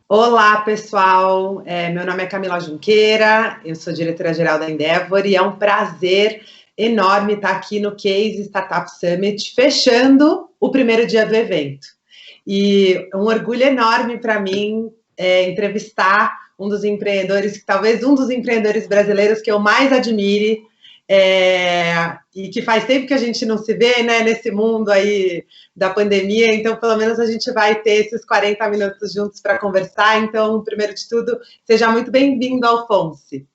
Olá, pessoal. Meu nome é Camila Junqueira, eu sou diretora-geral da Endeavor e é um prazer enorme estar aqui no Case Startup Summit, fechando o primeiro dia do evento. E um orgulho enorme para mim entrevistar um dos empreendedores, talvez um dos empreendedores brasileiros que eu mais admire, e que faz tempo que a gente não se vê, né, nesse mundo aí da pandemia, então pelo menos a gente vai ter esses 40 minutos juntos para conversar. Então, primeiro de tudo, seja muito bem-vindo, Alphonse.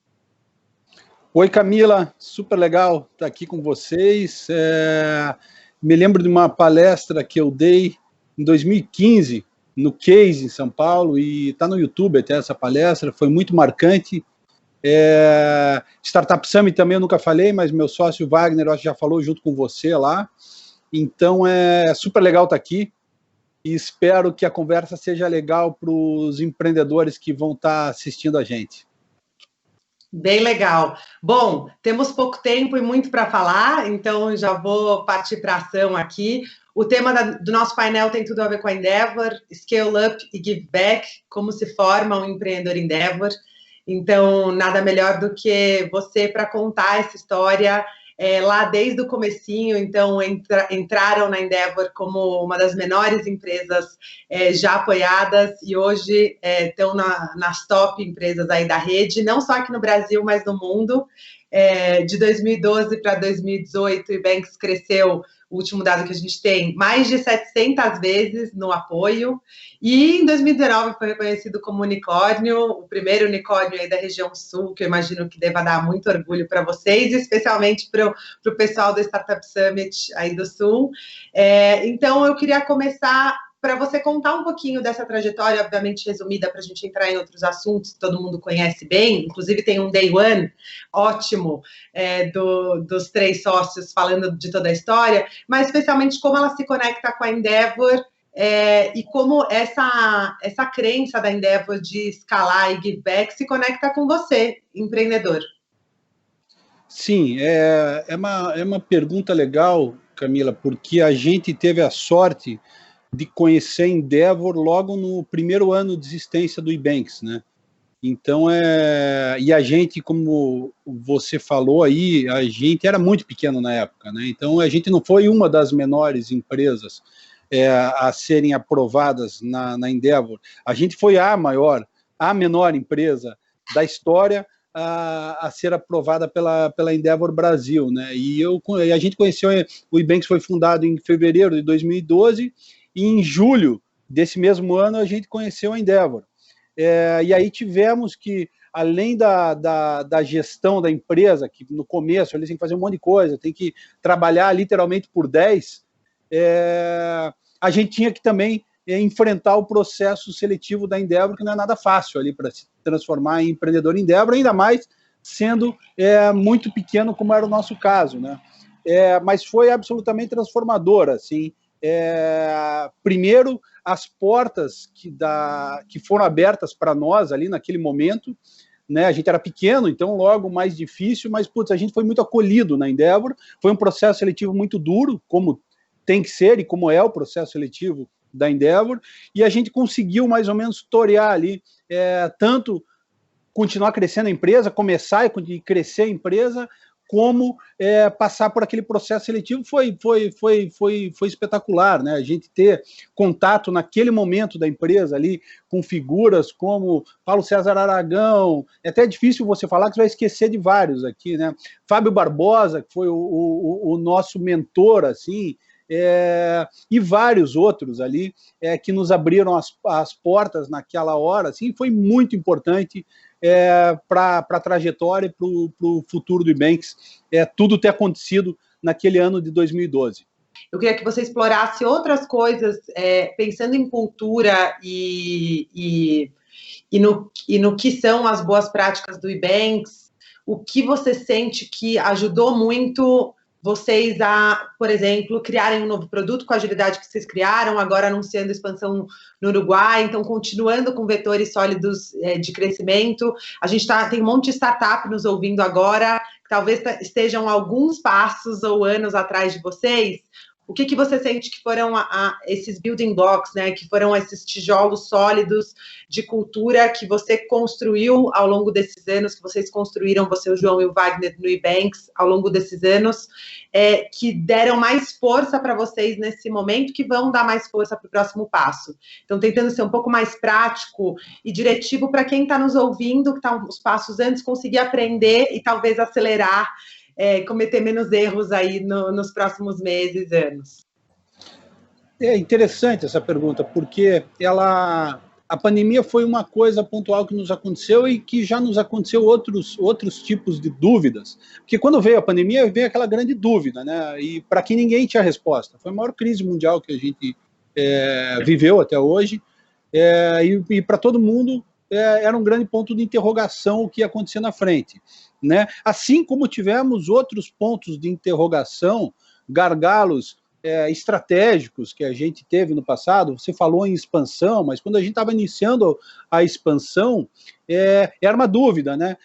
Oi, Camila, super legal estar aqui com vocês. Me lembro de uma palestra que eu dei em 2015, no Case, em São Paulo, e está no YouTube até essa palestra, foi muito marcante. Startup Summit também eu nunca falei, mas meu sócio Wagner, eu acho que já falou junto com você lá. Então é super legal estar aqui e espero que a conversa seja legal para os empreendedores que vão estar assistindo a gente. Bem legal. Bom, temos pouco tempo e muito para falar, então já vou partir para a ação aqui. O tema do nosso painel tem tudo a ver com a Endeavor, Scale Up e Give Back, como se forma um empreendedor Endeavor. Então, nada melhor do que você para contar essa história lá desde o comecinho. Então, entraram na Endeavor como uma das menores empresas já apoiadas e hoje estão nas top empresas aí da rede, não só aqui no Brasil, mas no mundo. De 2012 para 2018, o Ebanks cresceu, o último dado que a gente tem, mais de 700 vezes no apoio, e em 2019 foi reconhecido como unicórnio, o primeiro unicórnio aí da região sul, que eu imagino que deva dar muito orgulho para vocês, especialmente para o pessoal do Startup Summit aí do sul. Então, eu queria começar para você contar um pouquinho dessa trajetória, obviamente resumida, para a gente entrar em outros assuntos que todo mundo conhece bem. Inclusive tem um Day One ótimo dos três sócios falando de toda a história, mas especialmente como ela se conecta com a Endeavor e como essa crença da Endeavor de escalar e give back se conecta com você, empreendedor. Sim, é uma pergunta legal, Camila, porque a gente teve a sorte de conhecer a Endeavor logo no primeiro ano de existência do Ebanks, né? Então, e a gente, como você falou aí, a gente era muito pequeno na época, né? Então, a gente não foi uma das menores empresas a serem aprovadas na Endeavor. A gente foi a menor empresa da história a ser aprovada pela Endeavor Brasil, né? E a gente conheceu, o Ebanks foi fundado em fevereiro de 2012, e em julho desse mesmo ano a gente conheceu a Endeavor. E aí tivemos que, além da gestão da empresa, que no começo eles têm que fazer um monte de coisa, tem que trabalhar literalmente por 10, a gente tinha que também enfrentar o processo seletivo da Endeavor, que não é nada fácil ali para se transformar em empreendedor Endeavor, ainda mais sendo muito pequeno, como era o nosso caso, né? Mas foi absolutamente transformador, assim. Primeiro, as portas que foram abertas para nós ali naquele momento, né? A gente era pequeno, então logo mais difícil, mas putz, a gente foi muito acolhido na Endeavor. Foi um processo seletivo muito duro, como tem que ser e como é o processo seletivo da Endeavor, e a gente conseguiu mais ou menos torear ali, tanto continuar crescendo a empresa, começar e crescer a empresa, como passar por aquele processo seletivo foi espetacular, né? A gente ter contato naquele momento da empresa ali com figuras como Paulo César Aragão, é até difícil você falar que você vai esquecer de vários aqui, né? Fábio Barbosa, que foi o nosso mentor, assim, e vários outros ali que nos abriram as portas naquela hora, assim, foi muito importante para a trajetória e para o futuro do Ebanks, tudo ter acontecido naquele ano de 2012. Eu queria que você explorasse outras coisas, pensando em cultura e no que são as boas práticas do Ebanks, o que você sente que ajudou muito vocês a, por exemplo, criarem um novo produto com a agilidade que vocês criaram, agora anunciando expansão no Uruguai, então continuando com vetores sólidos de crescimento. A gente tem um monte de startup nos ouvindo agora, que talvez estejam alguns passos ou anos atrás de vocês. o que você sente que foram esses building blocks, né, que foram esses tijolos sólidos de cultura que você construiu ao longo desses anos, que vocês construíram, você, o João e o Wagner, no Ebanks, ao longo desses anos, que deram mais força para vocês nesse momento, que vão dar mais força para o próximo passo. Então, tentando ser um pouco mais prático e diretivo para quem está nos ouvindo, que está os passos antes, conseguir aprender e talvez acelerar, cometer menos erros aí nos próximos meses, anos. É interessante essa pergunta, porque a pandemia foi uma coisa pontual que nos aconteceu e que já nos aconteceu outros tipos de dúvidas. Porque quando veio a pandemia, veio aquela grande dúvida, né? E para que ninguém tinha resposta. Foi a maior crise mundial que a gente viveu até hoje. E para todo mundo era um grande ponto de interrogação o que ia acontecer na frente, né? Assim como tivemos outros pontos de interrogação, gargalos estratégicos que a gente teve no passado. Você falou em expansão, mas quando a gente estava iniciando a expansão, era uma dúvida, né?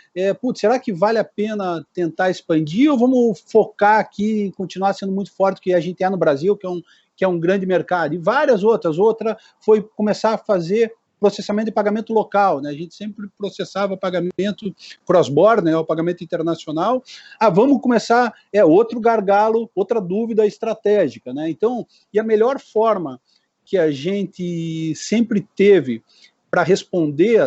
Será que vale a pena tentar expandir ou vamos focar aqui em continuar sendo muito forte que a gente no Brasil, que é um grande mercado? E várias outras. Outra foi começar a fazer processamento de pagamento local, né? A gente sempre processava pagamento cross-border, né? O pagamento internacional. Vamos começar, outro gargalo, outra dúvida estratégica, né? Então, e a melhor forma que a gente sempre teve para responder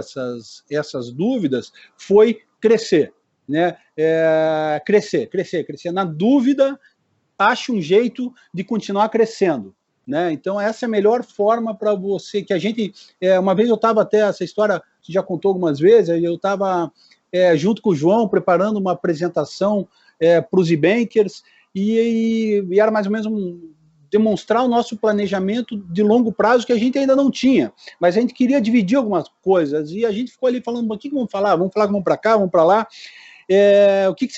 essas dúvidas foi crescer, né? Crescer. Na dúvida, ache um jeito de continuar crescendo, né? Então, essa é a melhor forma para você, que a gente... uma vez eu estava até, essa história, você já contou algumas vezes, eu estava junto com o João, preparando uma apresentação para os e-bankers, e era mais ou menos demonstrar o nosso planejamento de longo prazo que a gente ainda não tinha, mas a gente queria dividir algumas coisas, e a gente ficou ali falando, o que vamos falar? Vamos falar que vamos para cá, vamos para lá. O que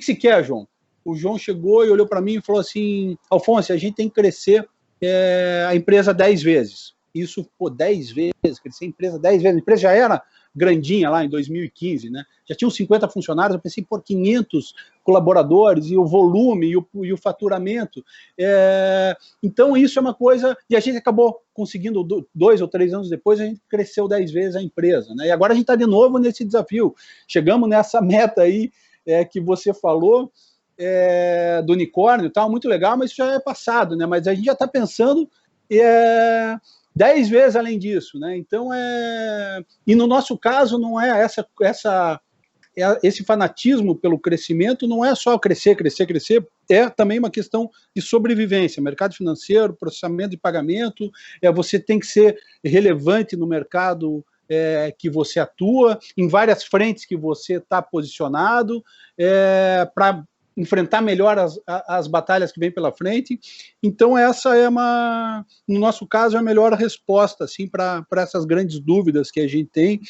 se quer, João? O João chegou e olhou para mim e falou assim, Alfonso, a gente tem que crescer a empresa 10 vezes. Isso, 10 vezes, crescer a empresa 10 vezes. A empresa já era grandinha lá em 2015, né? Já tinham 50 funcionários, eu pensei, 500 colaboradores, e o volume, e o faturamento. Então, isso é uma coisa, e a gente acabou conseguindo, 2 ou 3 anos depois, a gente cresceu 10 vezes a empresa, né? E agora a gente está de novo nesse desafio. Chegamos nessa meta aí que você falou, do unicórnio e tal, muito legal, mas isso já é passado, né? Mas a gente já está pensando 10 vezes além disso, né? Então, e no nosso caso, não é esse fanatismo pelo crescimento, não é só crescer, é também uma questão de sobrevivência, mercado financeiro, processamento de pagamento, você tem que ser relevante no mercado que você atua, em várias frentes que você está posicionado, para enfrentar melhor as batalhas que vêm pela frente. Então, essa no nosso caso, é a melhor resposta assim, para essas grandes dúvidas que a gente tem,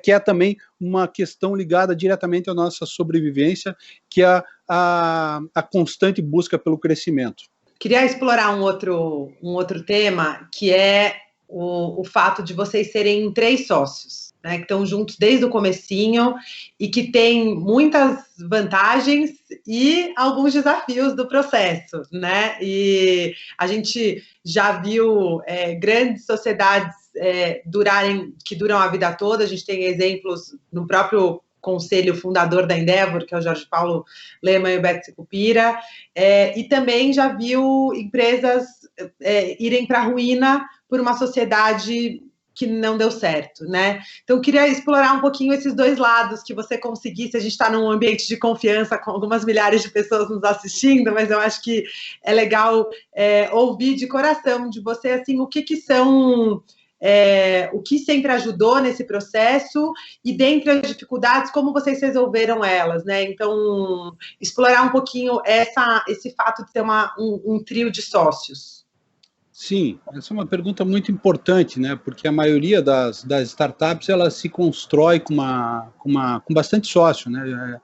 que é também uma questão ligada diretamente à nossa sobrevivência, que é a constante busca pelo crescimento. Queria explorar um outro tema, que é o fato de vocês serem 3 sócios, né, que estão juntos desde o comecinho e que tem muitas vantagens e alguns desafios do processo, né? E a gente já viu grandes sociedades que duram a vida toda. A gente tem exemplos no próprio conselho fundador da Endeavor, que é o Jorge Paulo Lemann e o Beto Sicupira, e também já viu empresas irem para a ruína por uma sociedade que não deu certo, né? Então, eu queria explorar um pouquinho esses 2 lados, que você conseguisse. A gente está num ambiente de confiança com algumas milhares de pessoas nos assistindo, mas eu acho que é legal ouvir de coração de você, assim, o que são... o que sempre ajudou nesse processo e, dentre as dificuldades, como vocês resolveram elas, né? Então, explorar um pouquinho esse fato de ter um trio de sócios. Sim, essa é uma pergunta muito importante, né? Porque a maioria das startups, ela se constrói com bastante sócio, né?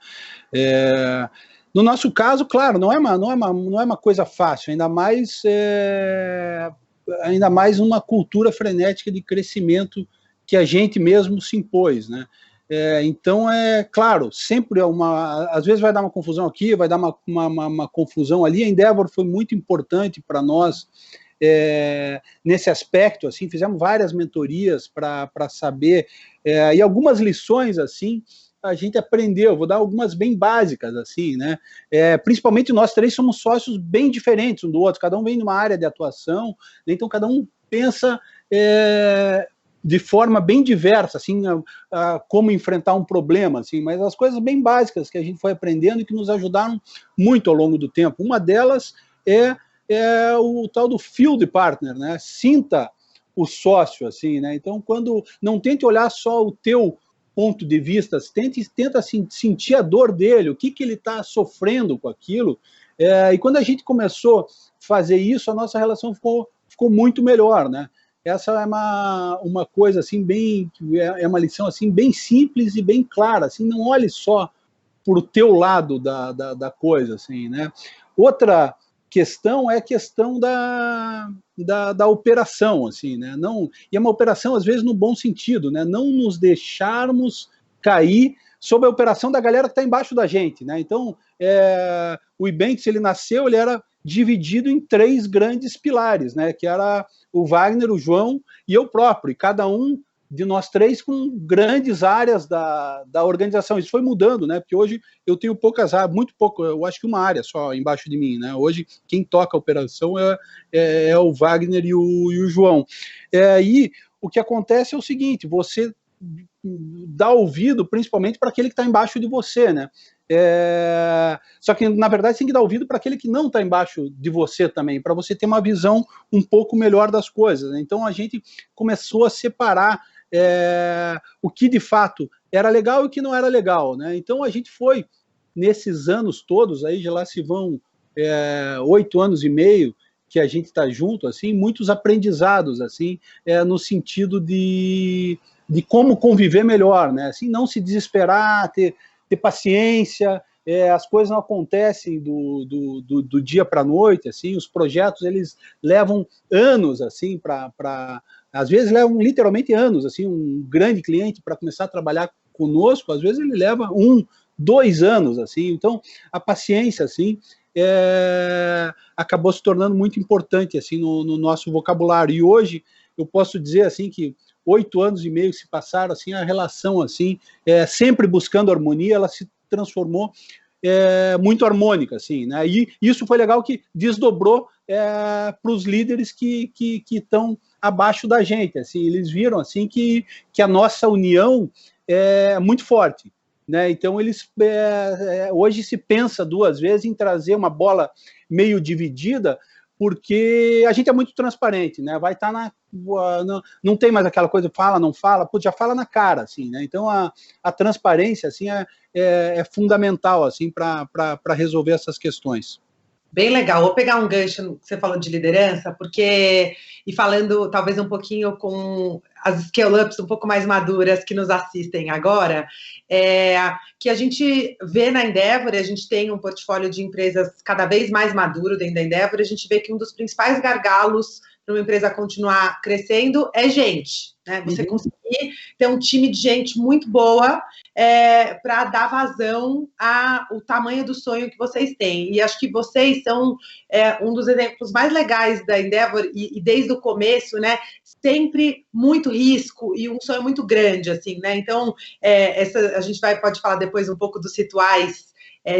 No nosso caso, claro, não é uma coisa fácil, ainda mais uma cultura frenética de crescimento que a gente mesmo se impôs, né? Então, claro, sempre às vezes vai dar uma confusão aqui, vai dar uma confusão ali. A Endeavor foi muito importante para nós nesse aspecto, assim, fizemos várias mentorias para saber, e algumas lições, assim, a gente aprendeu. Vou dar algumas bem básicas, assim, né? Principalmente nós três somos sócios bem diferentes um do outro, cada um vem de uma área de atuação, então cada um pensa de forma bem diversa, assim, como enfrentar um problema, assim, mas as coisas bem básicas que a gente foi aprendendo e que nos ajudaram muito ao longo do tempo. Uma delas é o tal do field partner, né? Sinta o sócio, assim, né? Então, quando não tente olhar só o teu ponto de vista, tenta sentir a dor dele, o que ele está sofrendo com aquilo. E quando a gente começou a fazer isso, a nossa relação ficou muito melhor, né? Essa é uma coisa assim uma lição assim bem simples e bem clara, assim, não olhe só por o teu lado da coisa, assim, né? Outra questão é a questão da operação, assim, né? Não, e é uma operação às vezes no bom sentido, né? Não nos deixarmos cair sob a operação da galera que está embaixo da gente, né? Então, o Ibanks, ele nasceu, ele era dividido em 3 grandes pilares, né? Que era o Wagner, o João e eu próprio, e cada um de nós 3 com grandes áreas da organização. Isso foi mudando, né? Porque hoje eu tenho poucas áreas, muito pouco, eu acho que uma área só embaixo de mim, né? Hoje quem toca a operação é o Wagner e o João. E o que acontece é o seguinte, você dá ouvido principalmente para aquele que está embaixo de você, né? Só que, na verdade, você tem que dar ouvido para aquele que não está embaixo de você também, para você ter uma visão um pouco melhor das coisas, né? Então, a gente começou a separar o que, de fato, era legal e o que não era legal, né? Então, a gente foi, nesses anos todos, aí já lá se vão 8 anos e meio que a gente está junto, assim, muitos aprendizados, assim, no sentido de como conviver melhor, né? Assim, não se desesperar, ter paciência, as coisas não acontecem do dia para a noite, assim, os projetos, eles levam anos, assim, às vezes levam literalmente anos, assim, um grande cliente para começar a trabalhar conosco, às vezes ele leva 1, 2 anos, assim, então a paciência, assim, acabou se tornando muito importante, assim, no nosso vocabulário, e hoje eu posso dizer, assim, que 8 anos e meio que se passaram, assim, a relação, assim, sempre buscando harmonia, ela se transformou muito harmônica, assim, né? E isso foi legal que desdobrou para os líderes que estão abaixo da gente, assim, eles viram, assim, que a nossa união é muito forte, né? Então, eles hoje se pensa 2 vezes em trazer uma bola meio dividida, porque a gente é muito transparente, né? Vai estar não tem mais aquela coisa, fala, não fala, já fala na cara, assim, né? Então, a transparência, assim, é fundamental, assim, para resolver essas questões. Bem legal. Vou pegar um gancho no que você falou de liderança, porque, e falando talvez um pouquinho com as scale-ups um pouco mais maduras que nos assistem agora, que a gente vê na Endeavor, a gente tem um portfólio de empresas cada vez mais maduro dentro da Endeavor, a gente vê que um dos principais gargalos para uma empresa continuar crescendo é gente, né? Você conseguir ter um time de gente muito boa para dar vazão ao tamanho do sonho que vocês têm. E acho que vocês são um dos exemplos mais legais da Endeavor e desde o começo, né? Sempre muito risco e um sonho muito grande, assim, né? Então, a gente pode falar depois um pouco dos rituais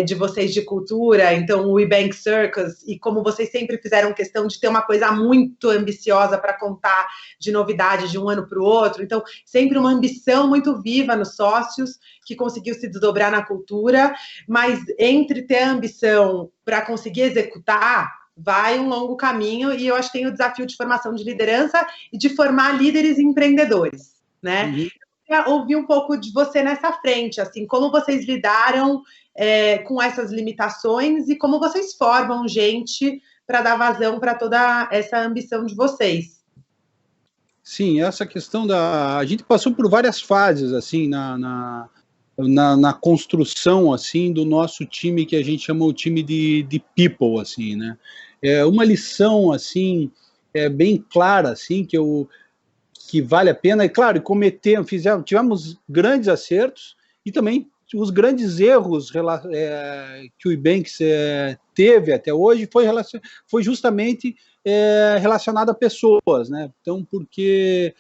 de vocês de cultura, então o Ebank Circus, e como vocês sempre fizeram questão de ter uma coisa muito ambiciosa para contar de novidades de um ano para o outro, então sempre uma ambição muito viva nos sócios, que conseguiu se desdobrar na cultura, mas entre ter a ambição para conseguir executar, vai um longo caminho, e eu acho que tem o desafio de formação de liderança e de formar líderes empreendedores, né? Uhum. Eu queria ouvir um pouco de você nessa frente, assim, como vocês lidaram com essas limitações e como vocês formam gente para dar vazão para toda essa ambição de vocês. Sim, essa questão a gente passou por várias fases, assim, na construção, assim, do nosso time, que a gente chama o time de people, assim, né? Uma lição, assim, bem clara, assim, que vale a pena, e claro, tivemos grandes acertos e também os grandes erros que o Ibanks teve até hoje foi justamente relacionado a pessoas, né? Então, porque...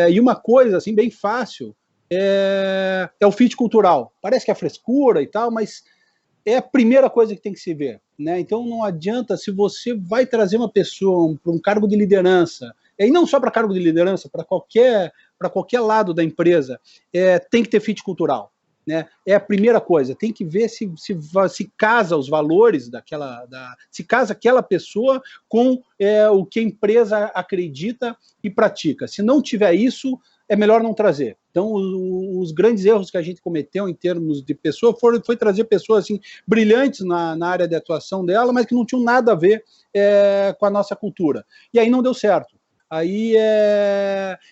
e uma coisa, assim, bem fácil, é o fit cultural. Parece que é frescura e tal, mas é a primeira coisa que tem que se ver, né? Então, não adianta, se você vai trazer uma pessoa para um cargo de liderança, e não só para cargo de liderança, para qualquer lado da empresa, tem que ter fit cultural. Né? É a primeira coisa, tem que ver se casa os valores se casa aquela pessoa com o que a empresa acredita e pratica. Se não tiver isso, é melhor não trazer. Então, os grandes erros que a gente cometeu em termos de pessoa foi trazer pessoas assim, brilhantes na área de atuação dela, mas que não tinham nada a ver com a nossa cultura. E aí não deu certo.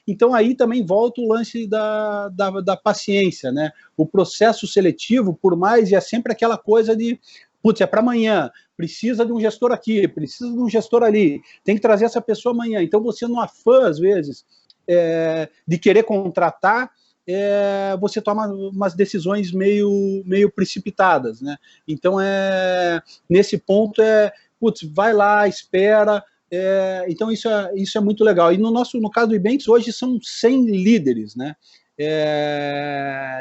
Então aí também volta o lance da paciência, né? O processo seletivo, por mais, é sempre aquela coisa de, putz, é para amanhã, precisa de um gestor aqui, precisa de um gestor ali, tem que trazer essa pessoa amanhã. Então você, no afã, às vezes, de querer contratar, você toma umas decisões meio precipitadas, né? Então, nesse ponto, putz, vai lá, espera. Então isso é muito legal. E no caso do Ibanks, hoje são 100 líderes, né?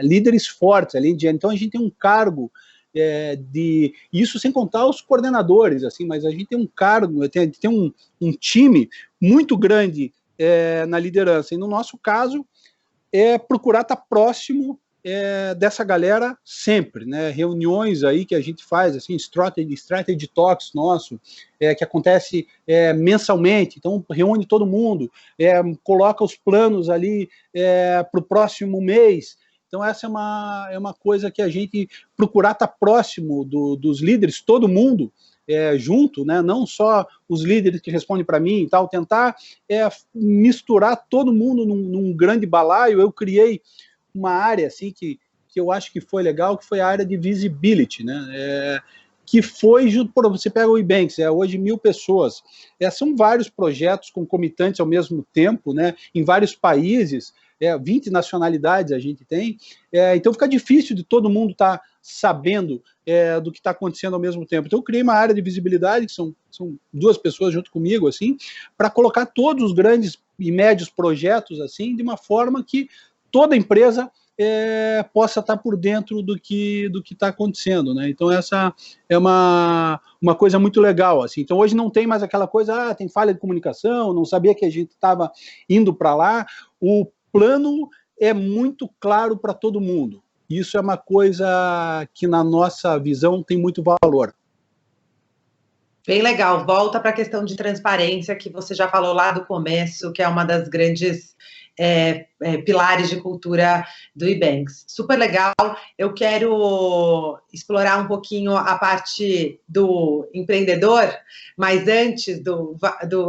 Líderes fortes, além de... Então a gente tem um cargo isso sem contar os coordenadores, assim, mas a gente tem um cargo, tem um time muito grande na liderança. E no nosso caso, procurar estar próximo dessa galera sempre, né? Reuniões aí que a gente faz, assim, strategy talks nosso, que acontece mensalmente, então reúne todo mundo, coloca os planos ali para o próximo mês. Então essa é uma coisa que a gente procurar estar próximo dos líderes, todo mundo junto, né? Não só os líderes que respondem para mim e tal, tentar misturar todo mundo num grande balaio. Eu criei uma área assim que eu acho que foi legal, que foi a área de visibility, né? Que foi junto, você pega o Ibanks, hoje 1.000 pessoas, são vários projetos concomitantes ao mesmo tempo, né? Em vários países, 20 nacionalidades a gente tem, então fica difícil de todo mundo estar sabendo do que está acontecendo ao mesmo tempo. Então eu criei uma área de visibilidade, que são 2 pessoas junto comigo, assim, para colocar todos os grandes e médios projetos, assim, de uma forma que toda empresa possa estar por dentro do que está acontecendo, né? Então essa é uma coisa muito legal, assim. Então hoje não tem mais aquela coisa, tem falha de comunicação, não sabia que a gente estava indo para lá. O plano é muito claro para todo mundo. Isso é uma coisa que na nossa visão tem muito valor. Bem legal. Volta para a questão de transparência que você já falou lá do começo, que é uma das grandes pilares de cultura do Ibanks. Super legal. Eu quero explorar um pouquinho a parte do empreendedor, mas antes do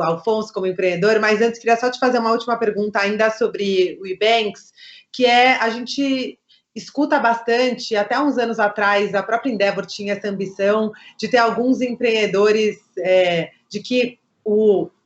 Alfonso como empreendedor, mas antes queria só te fazer uma última pergunta ainda sobre o Ibanks, que a gente escuta bastante, até uns anos atrás, a própria Endeavor tinha essa ambição de ter alguns empreendedores, de que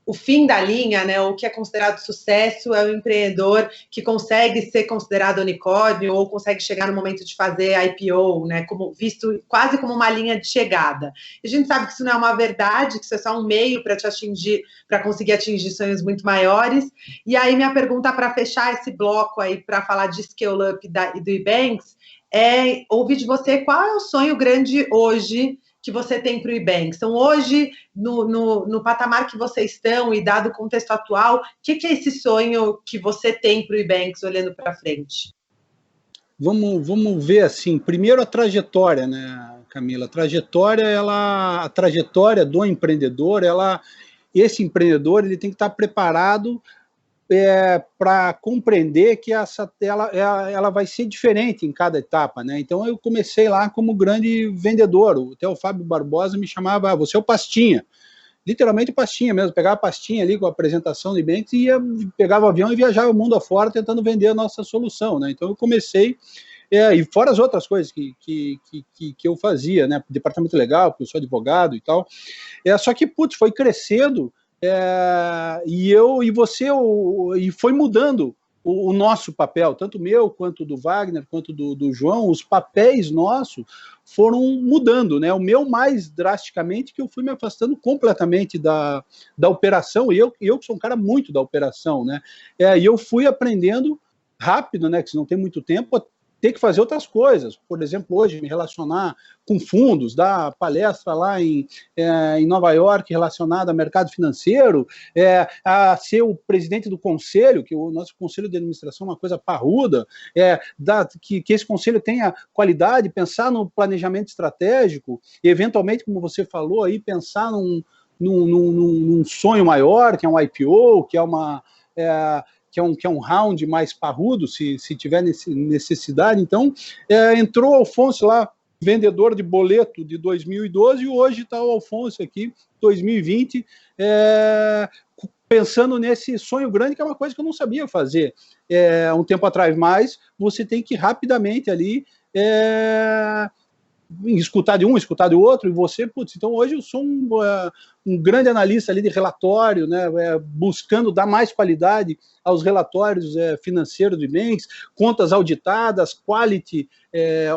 o fim da linha, né, o que é considerado sucesso é o empreendedor que consegue ser considerado unicórnio ou consegue chegar no momento de fazer IPO, né, visto quase como uma linha de chegada. E a gente sabe que isso não é uma verdade, que isso é só um meio para te atingir, para conseguir atingir sonhos muito maiores. E aí minha pergunta para fechar esse bloco aí, para falar de Scale Up e do Ibanks, ouvir de você qual é o sonho grande hoje que você tem para o Ibanks. Então, hoje, no patamar que vocês estão e dado o contexto atual, o que é esse sonho que você tem para o Ibanks olhando para frente? Vamos ver assim, primeiro a trajetória, né, Camila? A trajetória do empreendedor, esse empreendedor ele tem que estar preparado para compreender que ela vai ser diferente em cada etapa, né? Então eu comecei lá como grande vendedor, até o Fábio Barbosa me chamava, você é o pastinha, literalmente pastinha mesmo, pegava a pastinha ali com a apresentação do Ibanks e pegava o avião e viajava o mundo afora tentando vender a nossa solução, né? Então eu comecei, e fora as outras coisas que eu fazia, né? Departamento legal, porque eu sou advogado e tal, só que, putz, foi crescendo e foi mudando o nosso papel, tanto meu, quanto do Wagner, quanto do João, os papéis nossos foram mudando, né? O meu mais drasticamente, que eu fui me afastando completamente da operação, e eu que sou um cara muito da operação, né? E eu fui aprendendo rápido, né? Que se não tem muito tempo, ter que fazer outras coisas. Por exemplo, hoje, me relacionar com fundos, dar palestra lá em Nova York relacionada ao mercado financeiro, a ser o presidente do conselho, que o nosso conselho de administração é uma coisa parruda, que esse conselho tenha qualidade, pensar no planejamento estratégico, e eventualmente, como você falou, aí, pensar num sonho maior, que é um IPO, que é um round mais parrudo, se tiver necessidade. Então, entrou o Alfonso lá, vendedor de boleto de 2012, e hoje está o Alfonso aqui, 2020, pensando nesse sonho grande, que é uma coisa que eu não sabia fazer um tempo atrás, mas você tem que rapidamente ali escutar de um, escutar do outro, e você, putz, então hoje eu sou um grande analista ali de relatório, né, buscando dar mais qualidade aos relatórios financeiros de bens, contas auditadas, quality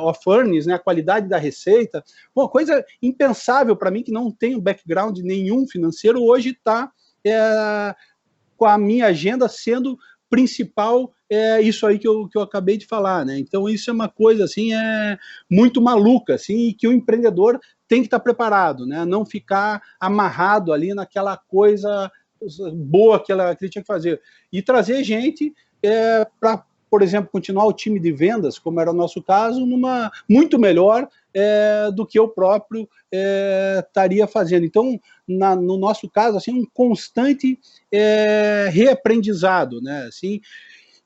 of earnings, né, a qualidade da receita, uma coisa impensável para mim, que não tenho background nenhum financeiro, hoje está com a minha agenda sendo principal, isso aí que eu acabei de falar, né? Então isso é uma coisa assim, muito maluca, assim, e que o empreendedor tem que estar preparado, né? Não ficar amarrado ali naquela coisa boa que ele tinha que fazer, e trazer gente para, por exemplo, continuar o time de vendas, como era o nosso caso, muito melhor do que eu próprio estaria fazendo. Então, no nosso caso, assim, um constante reaprendizado, né? Assim,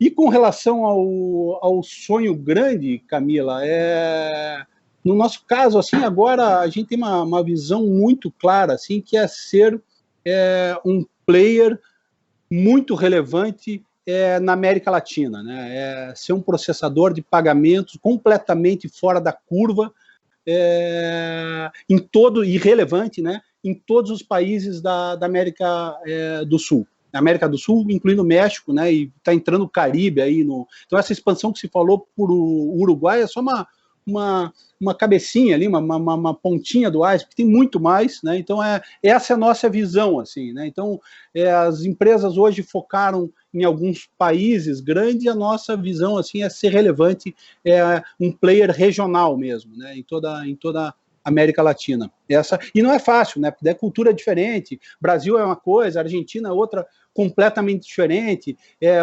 e com relação ao sonho grande, Camila, no nosso caso, assim, agora a gente tem uma visão muito clara, assim, que é ser um player muito relevante na América Latina, né? Ser um processador de pagamentos completamente fora da curva, em todo, irrelevante, né? Em todos os países da América do Sul. América do Sul, incluindo o México, né? E está entrando o Caribe aí. Então, essa expansão que se falou por Uruguai é só uma cabecinha ali, uma pontinha do iceberg, porque tem muito mais, né? Então, essa é a nossa visão, assim, né? Então, as empresas hoje focaram em alguns países grandes, e a nossa visão, assim, é ser relevante, um player regional mesmo, né? Em toda a América Latina. E não é fácil, né? Porque a cultura é diferente, Brasil é uma coisa, Argentina é outra completamente diferente,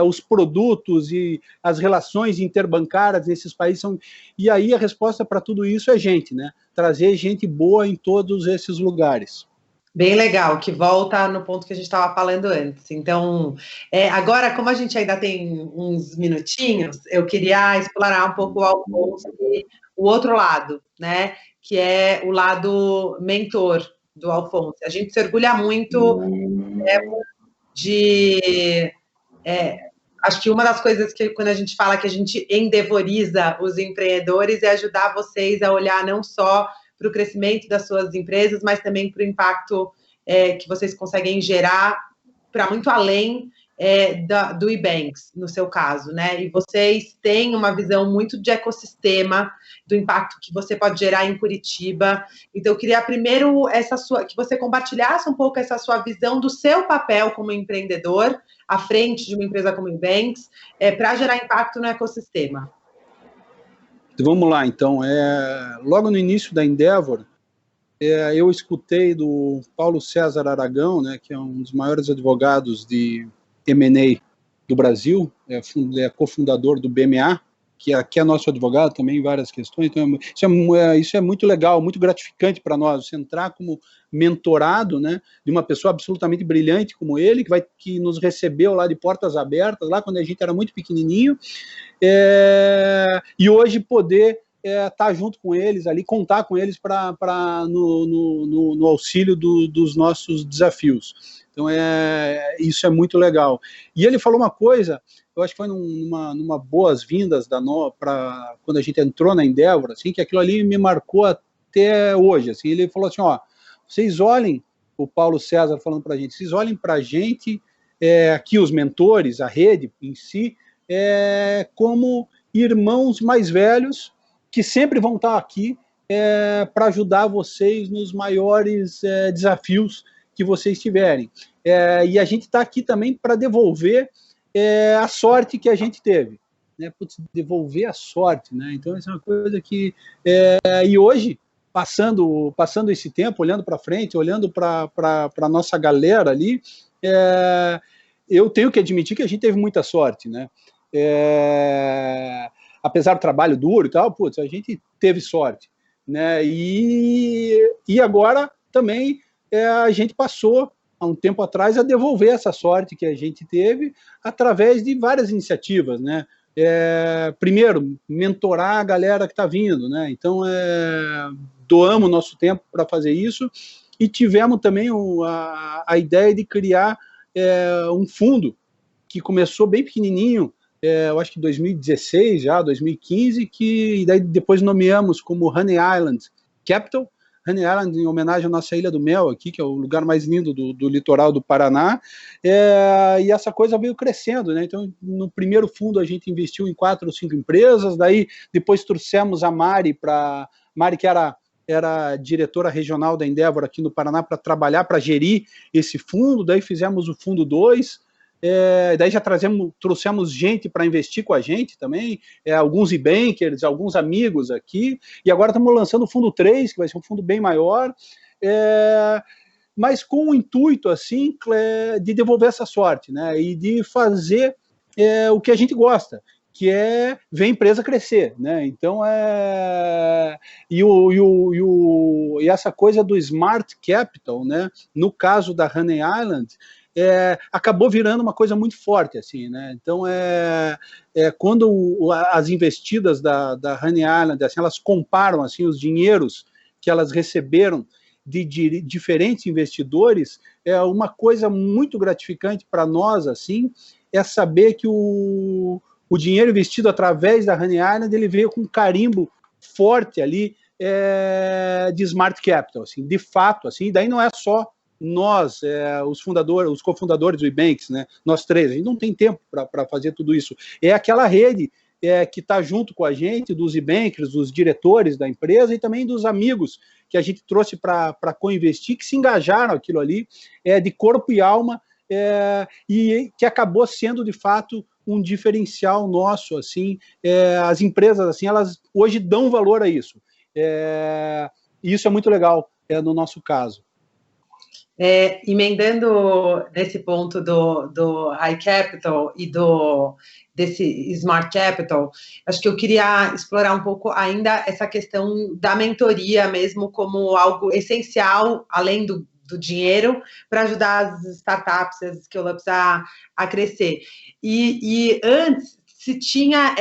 os produtos e as relações interbancárias nesses países são... E aí a resposta para tudo isso é gente, né? Trazer gente boa em todos esses lugares. Bem legal, que volta no ponto que a gente estava falando antes. Então, agora, como a gente ainda tem uns minutinhos, eu queria explorar um pouco o outro lado, né? Que é o lado mentor do Alfonso. A gente se orgulha muito acho que uma das coisas que, quando a gente fala que a gente endevoriza os empreendedores, é ajudar vocês a olhar não só para o crescimento das suas empresas, mas também para o impacto que vocês conseguem gerar para muito além do Ebanks, no seu caso, né? E vocês têm uma visão muito de ecossistema, do impacto que você pode gerar em Curitiba. Então, eu queria primeiro que você compartilhasse um pouco essa sua visão do seu papel como empreendedor à frente de uma empresa como o Ebanks, para gerar impacto no ecossistema. Vamos lá, então. Logo no início da Endeavor, eu escutei do Paulo César Aragão, né, que é um dos maiores advogados de M&A do Brasil, é cofundador do BMA, que é nosso advogado também em várias questões. Então, isso é muito legal, muito gratificante para nós, você entrar como mentorado, né, de uma pessoa absolutamente brilhante como ele, que nos recebeu lá de portas abertas, lá quando a gente era muito pequenininho, e hoje poder estar junto com eles ali, contar com eles no auxílio dos nossos desafios. Então, isso é muito legal. E ele falou uma coisa, eu acho que foi numa boas-vindas quando a gente entrou na Endeavor, assim, que aquilo ali me marcou até hoje. Assim, ele falou assim, ó, vocês olhem o Paulo César falando para a gente, vocês olhem para a gente, aqui os mentores, a rede em si, como irmãos mais velhos que sempre vão estar aqui para ajudar vocês nos maiores desafios que vocês tiverem. E a gente está aqui também para devolver a sorte que a gente teve. Né? Putz, devolver a sorte. Né? Então, essa é uma coisa que... e hoje, passando esse tempo, olhando para frente, olhando para a nossa galera ali, eu tenho que admitir que a gente teve muita sorte. Né? Apesar do trabalho duro e tal, putz, a gente teve sorte. Né? E agora também a gente passou, há um tempo atrás, a devolver essa sorte que a gente teve através de várias iniciativas, né? Primeiro, mentorar a galera que está vindo, né? Então, doamos nosso tempo para fazer isso e tivemos também a ideia de criar um fundo que começou bem pequenininho, eu acho que 2016 já, 2015, que daí depois nomeamos como Honey Island Capital, Honey Island em homenagem à nossa Ilha do Mel aqui, que é o lugar mais lindo do litoral do Paraná, e essa coisa veio crescendo, né? Então, no primeiro fundo a gente investiu em 4 ou 5 empresas, daí depois trouxemos a Mari, que era diretora regional da Endeavor aqui no Paraná, para trabalhar, para gerir esse fundo, daí fizemos o fundo 2, daí já trouxemos gente para investir com a gente também, alguns e-bankers, alguns amigos aqui, e agora estamos lançando o fundo 3, que vai ser um fundo bem maior, mas com o intuito assim, de devolver essa sorte, né, e de fazer o que a gente gosta, que é ver a empresa crescer, né? Então e essa coisa do Smart Capital, né? No caso da Honey Island, acabou virando uma coisa muito forte, assim, né? Então, quando as investidas da Honey Island, assim, elas comparam, assim, os dinheiros que elas receberam de diferentes investidores, uma coisa muito gratificante para nós, assim, é saber que o dinheiro investido através da Honey Island, ele veio com um carimbo forte ali de Smart Capital, assim, de fato, assim, e daí não é só nós, os cofundadores do eBanks, né, nós 3, a gente não tem tempo para fazer tudo isso. É aquela rede que está junto com a gente, dos eBankers, dos diretores da empresa e também dos amigos que a gente trouxe para co-investir, que se engajaram aquilo ali, de corpo e alma, e que acabou sendo, de fato, um diferencial nosso, assim, as empresas, assim, elas hoje dão valor a isso. E isso é muito legal, no nosso caso. Emendando nesse ponto do High Capital e desse Smart Capital, acho que eu queria explorar um pouco ainda essa questão da mentoria mesmo como algo essencial, além do dinheiro, para ajudar as startups, as scale-ups a crescer. E antes, se tinha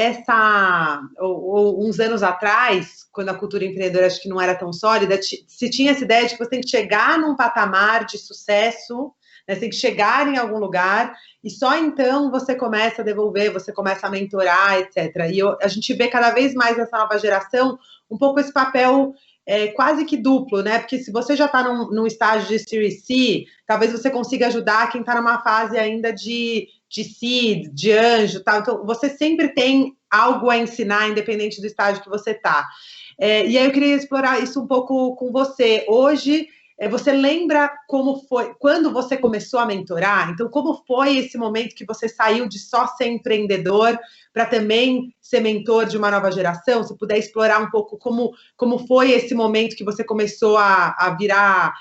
ou uns anos atrás, quando a cultura empreendedora acho que não era tão sólida, se tinha essa ideia de que você tem que chegar num patamar de sucesso, né, você tem que chegar em algum lugar, e só então você começa a devolver, você começa a mentorar, etc. E a gente vê cada vez mais nessa nova geração um pouco esse papel quase que duplo, né? Porque se você já está num estágio de Series C, talvez você consiga ajudar quem está numa fase ainda de seed, de anjo, tal. Então, você sempre tem algo a ensinar, independente do estágio que você está. E aí eu queria explorar isso um pouco com você. Hoje, você lembra como foi, quando você começou a mentorar? Então, como foi esse momento que você saiu de só ser empreendedor para também ser mentor de uma nova geração? Se puder explorar um pouco como foi esse momento que você começou a virar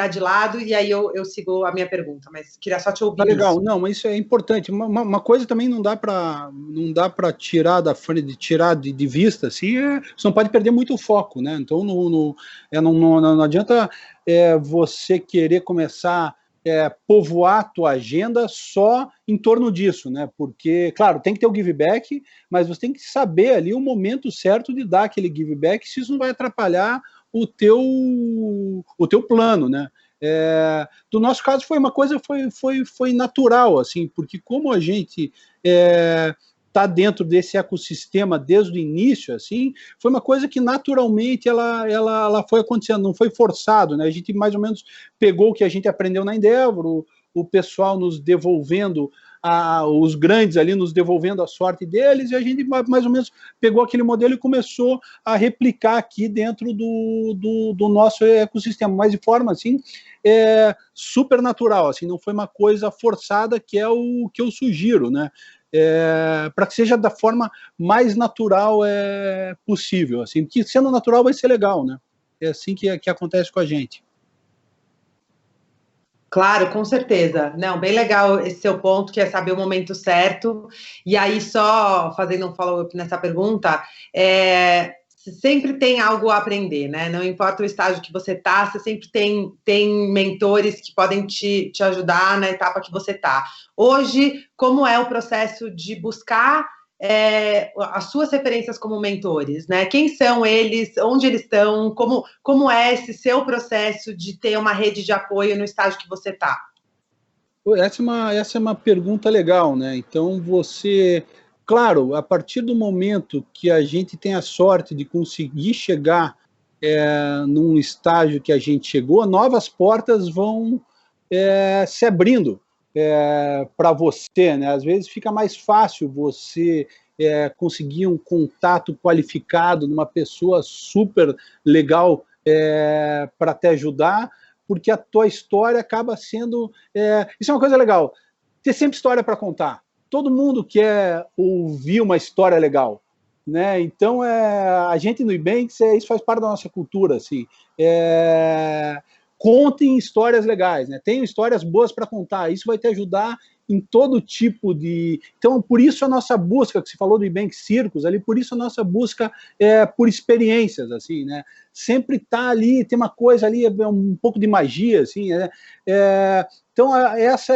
de lado, e aí eu sigo a minha pergunta, mas queria só te ouvir. Tá legal, isso. Não, mas isso é importante. Uma coisa também não dá para tirar da frente, tirar de vista, assim, você não pode perder muito o foco, né? Então não adianta você querer começar povoar a tua agenda só em torno disso, né? Porque, claro, tem que ter o give back, mas você tem que saber ali o momento certo de dar aquele give back, se isso não vai atrapalhar o teu plano, né? Do nosso caso foi uma coisa foi natural, assim, porque como a gente tá dentro desse ecossistema desde o início, assim, foi uma coisa que naturalmente ela foi acontecendo, não foi forçado, né? A gente mais ou menos pegou o que a gente aprendeu na Endeavor, o pessoal nos devolvendo, os grandes ali nos devolvendo a sorte deles, e a gente mais ou menos pegou aquele modelo e começou a replicar aqui dentro do nosso ecossistema, mas de forma assim, super natural, assim, não foi uma coisa forçada, que é o que eu sugiro, né? Para que seja da forma mais natural possível, assim, que sendo natural vai ser legal, né? É assim que acontece com a gente. Claro, com certeza. Não, bem legal esse seu ponto, que é saber o momento certo. E aí, só fazendo um follow-up nessa pergunta, você sempre tem algo a aprender, né? Não importa o estágio que você está, você sempre tem mentores que podem te ajudar na etapa que você está. Hoje, como é o processo de buscar as suas referências como mentores, né? Quem são eles, onde eles estão, como é esse seu processo de ter uma rede de apoio no estágio que você está? Essa é uma pergunta legal, né? Então claro, a partir do momento que a gente tem a sorte de conseguir chegar num estágio que a gente chegou, novas portas vão se abrindo para você, né? Às vezes fica mais fácil você conseguir um contato qualificado numa pessoa super legal para te ajudar, porque a tua história acaba sendo... isso é uma coisa legal, ter sempre história para contar. Todo mundo quer ouvir uma história legal, né? Então, a gente no Ebanks, isso faz parte da nossa cultura, assim. Contem histórias legais, né? Tenham histórias boas para contar, isso vai te ajudar em todo tipo de... Então, por isso a nossa busca, que você falou do Ebanks Circus, ali, por isso a nossa busca por experiências, assim, né? Sempre tá ali, tem uma coisa ali, um pouco de magia, assim, né? Então, essa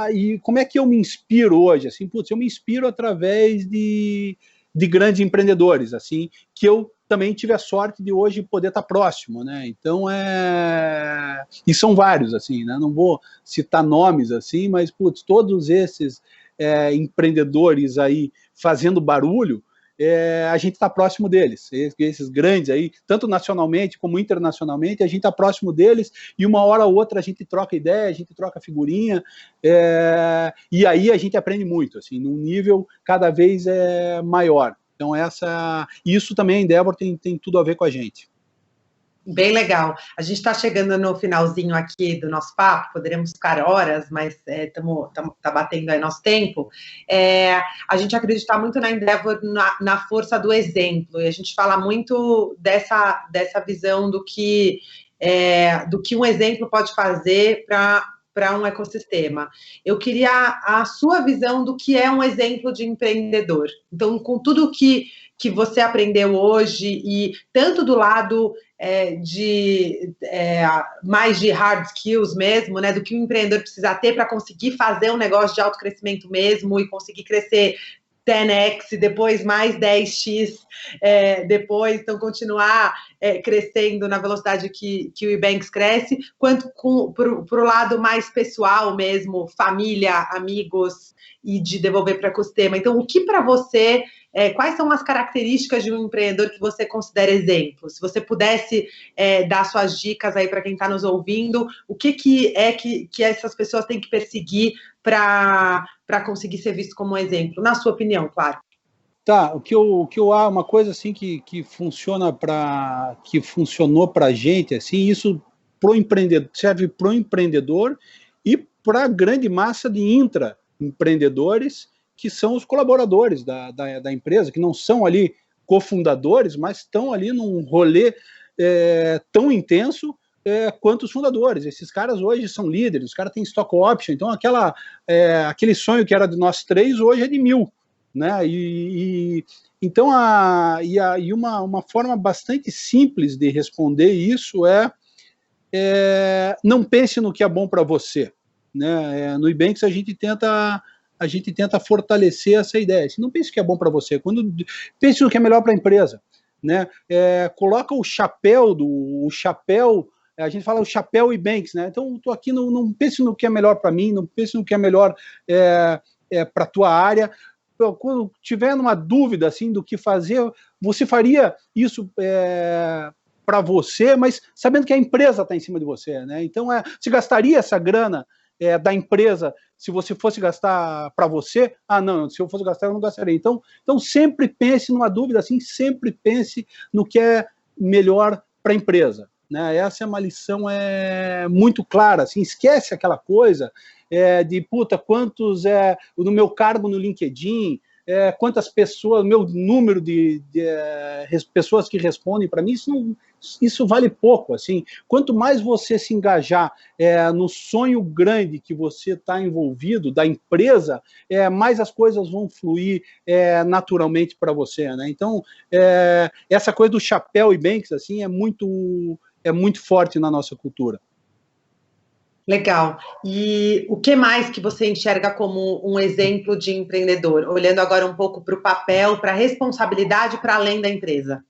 é e como é que eu me inspiro hoje? Assim, putz, eu me inspiro através de grandes empreendedores, assim, que eu também tive a sorte de hoje poder estar próximo, né? Então, e são vários, assim, né? Não vou citar nomes, assim, mas, putz, todos esses empreendedores aí fazendo barulho, a gente está próximo deles, esses grandes aí, tanto nacionalmente como internacionalmente, a gente está próximo deles, e uma hora ou outra a gente troca ideia, a gente troca figurinha, e aí a gente aprende muito, assim, num nível cada vez maior. Então, isso também, a Endeavor, tem tudo a ver com a gente. Bem legal. A gente está chegando no finalzinho aqui do nosso papo, poderíamos ficar horas, mas tá batendo aí nosso tempo. A gente acredita muito na Endeavor, na força do exemplo, e a gente fala muito dessa visão do que um exemplo pode fazer para um ecossistema. Eu queria a sua visão do que é um exemplo de empreendedor. Então, com tudo que você aprendeu hoje, e tanto do lado mais de hard skills mesmo, né, do que o empreendedor precisa ter para conseguir fazer um negócio de alto crescimento mesmo e conseguir crescer 10x, depois mais 10x, depois, então continuar crescendo na velocidade que o Ebanks cresce, quanto para o lado mais pessoal mesmo, família, amigos, e de devolver para o ecossistema. Então, o que para você... quais são as características de um empreendedor que você considera exemplo? Se você pudesse dar suas dicas aí para quem está nos ouvindo, o que essas pessoas têm que perseguir para conseguir ser visto como um exemplo? Na sua opinião, claro. Tá, uma coisa assim que funcionou para a gente, assim, isso pro empreendedor, serve para o empreendedor e para a grande massa de intraempreendedores, que são os colaboradores da empresa, que não são ali cofundadores, mas estão ali num rolê tão intenso quanto os fundadores. Esses caras hoje são líderes, os caras têm stock option, então aquele sonho que era de nós três, hoje é de 1000, né? Então, uma forma bastante simples de responder isso não pense no que é bom para você, né? No Ebanks a gente tenta fortalecer essa ideia. Se não pense o que é bom para você, pense no que é melhor para a empresa, né? Coloca o chapéu a gente fala o chapéu Ebanks, né? Então, estou aqui, não pense no que é melhor para mim, não pense no que é melhor para a tua área, quando tiver numa dúvida assim do que fazer, você faria isso para você, mas sabendo que a empresa está em cima de você, né? Então, você gastaria essa grana da empresa se você fosse gastar para você? Ah, não, se eu fosse gastar, eu não gastaria. Então sempre pense numa dúvida assim, sempre pense no que é melhor para a empresa, né? Essa é uma lição muito clara, assim, esquece aquela coisa de, puta, quantos no meu cargo no LinkedIn, quantas pessoas, meu número de pessoas que respondem para mim, isso vale pouco, assim. Quanto mais você se engajar no sonho grande que você está envolvido, da empresa, mais as coisas vão fluir naturalmente para você, né? Então, essa coisa do chapéu e Banks, assim, é muito forte na nossa cultura. Legal. E o que mais que você enxerga como um exemplo de empreendedor? Olhando agora um pouco para o papel, para a responsabilidade para além da empresa.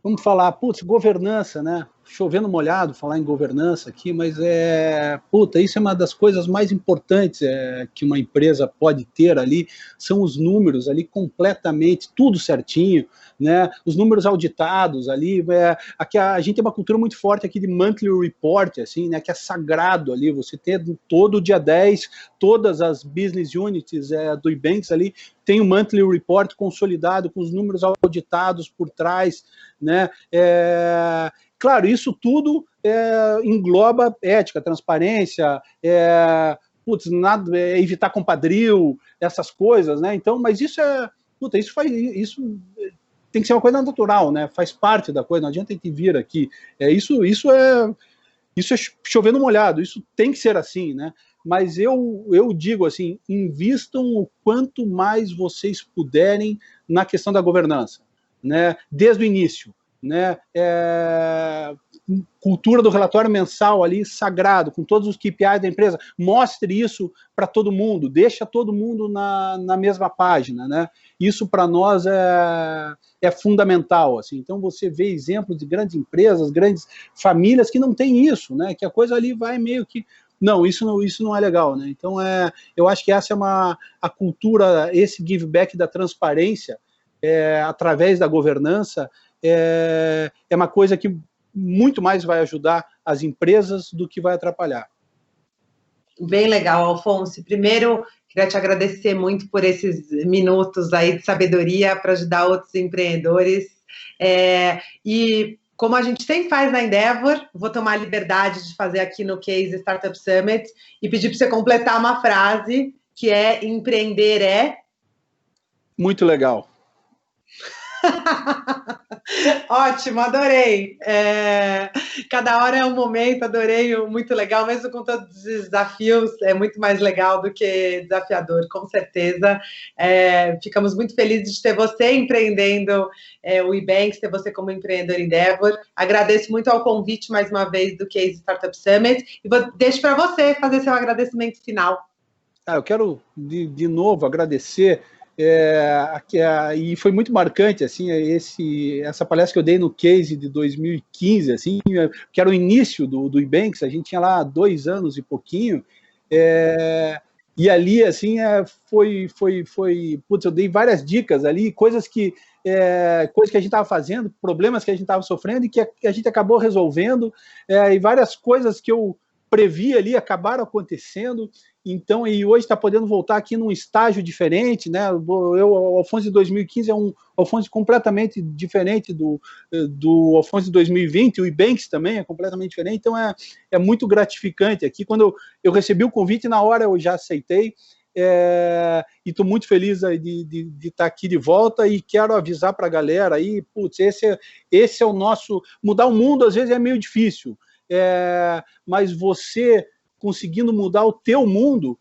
Vamos falar, putz, governança, né? Chovendo molhado falar em governança aqui, mas isso é uma das coisas mais importantes que uma empresa pode ter ali, são os números ali completamente, tudo certinho, né? Os números auditados ali, aqui a gente tem uma cultura muito forte aqui de monthly report, assim, né? Que é sagrado ali, você ter todo dia 10, todas as business units do Ebanks ali, tem um monthly report consolidado, com os números auditados por trás, né? Claro, isso tudo engloba ética, transparência, evitar compadrio, essas coisas, né? Então, mas isso tem que ser uma coisa natural, né? Faz parte da coisa, não adianta a gente vir aqui. Isso é chovendo molhado, isso tem que ser assim, né? Mas eu digo assim, invistam o quanto mais vocês puderem na questão da governança, né? Desde o início, né? Cultura do relatório mensal ali, sagrado, com todos os KPIs da empresa, mostre isso para todo mundo, deixa todo mundo na mesma página, né? Isso para nós é fundamental, assim. Então você vê exemplos de grandes empresas, grandes famílias que não têm isso, né? Que a coisa ali vai meio que não, isso não é legal, né? Então eu acho que essa é a cultura, esse give back da transparência através da governança é uma coisa que muito mais vai ajudar as empresas do que vai atrapalhar. Bem legal, Alfonso. Primeiro, queria te agradecer muito por esses minutos aí de sabedoria para ajudar outros empreendedores. E como a gente sempre faz na Endeavor, vou tomar a liberdade de fazer aqui no Case Startup Summit e pedir para você completar uma frase que é: empreender é... Muito legal. Ótimo, adorei. Cada hora é um momento, adorei, muito legal, mesmo com todos os desafios, é muito mais legal do que desafiador, com certeza. Ficamos muito felizes de ter você empreendendo o Ebanks, ter você como empreendedor Endeavor. Agradeço muito ao convite, mais uma vez, do Case Startup Summit, e deixo para você fazer seu agradecimento final. Eu quero, de novo, agradecer. E foi muito marcante assim, essa palestra que eu dei no Case de 2015, assim, que era o início do Ebanks, a gente tinha lá 2 anos e pouquinho, e ali assim, putz, eu dei várias dicas ali, coisas que a gente estava fazendo, problemas que a gente estava sofrendo e que a gente acabou resolvendo, e várias coisas que eu previ ali acabaram acontecendo. Então, e hoje está podendo voltar aqui num estágio diferente, né? O Alfonso de 2015 é um Alfonso completamente diferente do Alfonso de 2020, o Ebanks também é completamente diferente, então é muito gratificante aqui. Quando eu recebi o convite, na hora eu já aceitei, e estou muito feliz de estar aqui de volta, e quero avisar para a galera aí, putz, esse é o nosso... Mudar o mundo às vezes é meio difícil, mas você conseguindo mudar o teu mundo,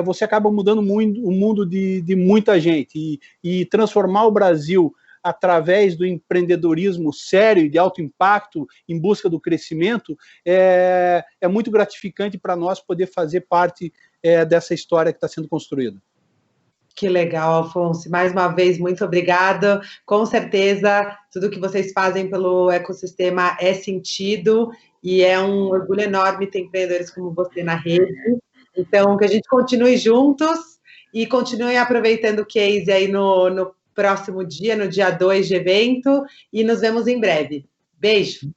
você acaba mudando muito o mundo de muita gente, e transformar o Brasil através do empreendedorismo sério e de alto impacto em busca do crescimento é muito gratificante para nós poder fazer parte dessa história que está sendo construída. Que legal, Alfonso. Mais uma vez, muito obrigada. Com certeza, tudo que vocês fazem pelo ecossistema é sentido, e é um orgulho enorme ter empreendedores como você na rede. Então, que a gente continue juntos e continuem aproveitando o case aí no próximo dia, no dia 2 de evento, e nos vemos em breve. Beijo!